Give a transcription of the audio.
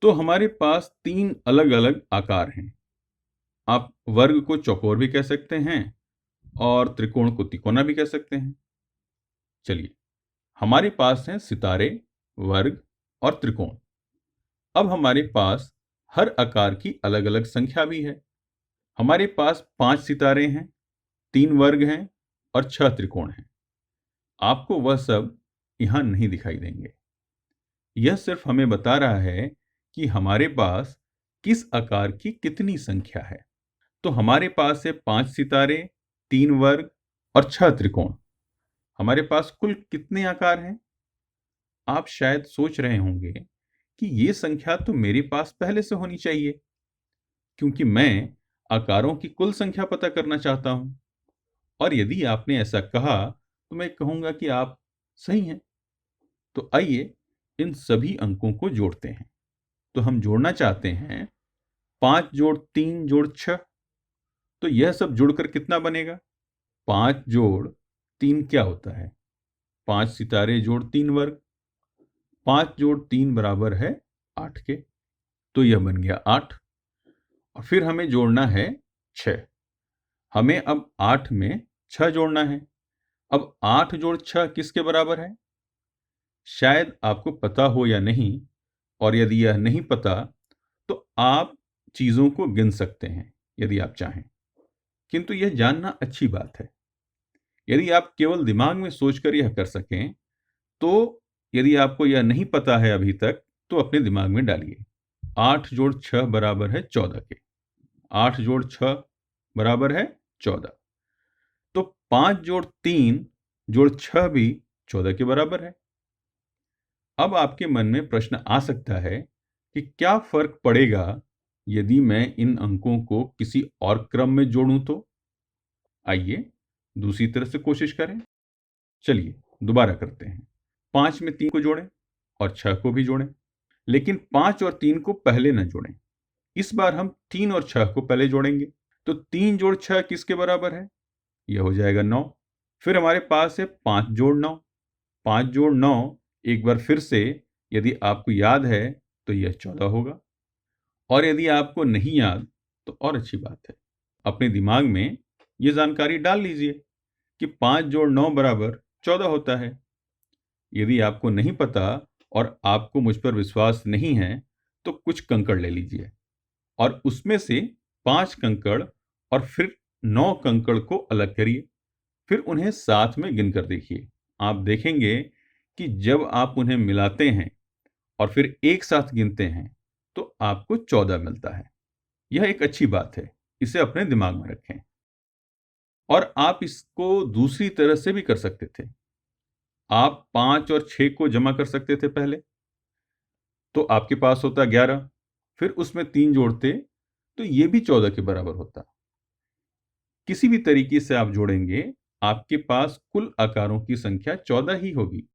तो हमारे पास 3 अलग-अलग आकार हैं। आप वर्ग को चौकोर भी कह सकते हैं और त्रिकोण को तिकोना भी कह सकते हैं। चलिए, हमारे पास हैं सितारे, वर्ग और त्रिकोण। अब हमारे पास हर आकार की अलग-अलग संख्या भी है। हमारे पास 5 सितारे हैं, 3 वर्ग हैं और 6 त्रिकोण हैं। आपको वह सब यहाँ नहीं दिखाई देंगे। यह सिर्फ हमें बता रहा है कि हमारे पास किस आकार की कितनी संख्या है। तो हमारे पास है 5 सितारे, 3 वर्ग और 6 त्रिकोण। हमारे पास कुल कितने आकार हैं? आप शायद सोच रहे होंगे कि ये संख्या तो मेरे पास पहले से होनी चाहिए, क्योंकि मैं आकारों की कुल संख्या पता करना चाहता हूं। और यदि आपने ऐसा कहा तो मैं कहूंगा कि आप सही हैं। तो आइए इन सभी अंकों को जोड़ते हैं। तो हम जोड़ना चाहते हैं 5 जोड़ 3 जोड़ 6। तो यह सब जुड़कर कितना बनेगा? 5 जोड़ 3 क्या होता है? 5 सितारे जोड़ 3 वर्ग। 5 जोड़ 3 बराबर है 8 के। तो यह बन गया 8। और फिर हमें जोड़ना है 6। हमें अब 8 में 6 जोड़ना है। अब 8 जोड़ 6 किसके बराबर है? शायद आपको पता हो या नहीं, और यदि यह नहीं पता तो आप चीजों को गिन सकते हैं यदि आप चाहें, किंतु यह जानना अच्छी बात है। यदि आप केवल दिमाग में सोचकर यह कर सकें तो यदि आपको यह नहीं पता है अभी तक तो अपने दिमाग में डालिए। 8 जोड़ 6 बराबर है 14 के। 8 जोड़ 6 बराबर है 14। तो 5 जोड़ 3 जोड़ 6 भी 14 के बराबर है। अब आपके मन में प्रश्न आ सकता है कि क्या फर्क पड़ेगा यदि मैं इन अंकों को किसी और क्रम में जोड़ूं तो? आइए दूसरी तरह से कोशिश करें। चलिए दोबारा करते हैं। 5 में 3 को जोड़ें और 6 को भी जोड़ें, लेकिन 5 और 3 को पहले न जोड़ें। इस बार हम 3 और 6 को पहले जोड़ेंगे। तो 3 जोड़ 6 किसके बराबर है? यह हो जाएगा 9। फिर हमारे पास है 5 जोड़ 9। 5 जोड़ 9 एक बार फिर से यदि आपको याद है तो यह 14 होगा, और यदि आपको नहीं याद तो और अच्छी बात है। अपने दिमाग में यह जानकारी डाल लीजिए कि 5 जोड़ 9 बराबर 14 होता है। यदि आपको नहीं पता और आपको मुझ पर विश्वास नहीं है तो कुछ कंकड़ ले लीजिए और उसमें से 5 कंकड़ और फिर 9 कंकड़ को अलग करिए। फिर उन्हें साथ में गिनकर देखिए। आप देखेंगे कि जब आप उन्हें मिलाते हैं और फिर एक साथ गिनते हैं तो आपको 14 मिलता है। यह एक अच्छी बात है, इसे अपने दिमाग में रखें। और आप इसको दूसरी तरह से भी कर सकते थे। आप 5 और 6 को जमा कर सकते थे पहले, तो आपके पास होता 11। फिर उसमें 3 जोड़ते तो ये भी 14 के बराबर होता। किसी भी तरीके से आप जोड़ेंगे, आपके पास कुल आकारों की संख्या 14 ही होगी।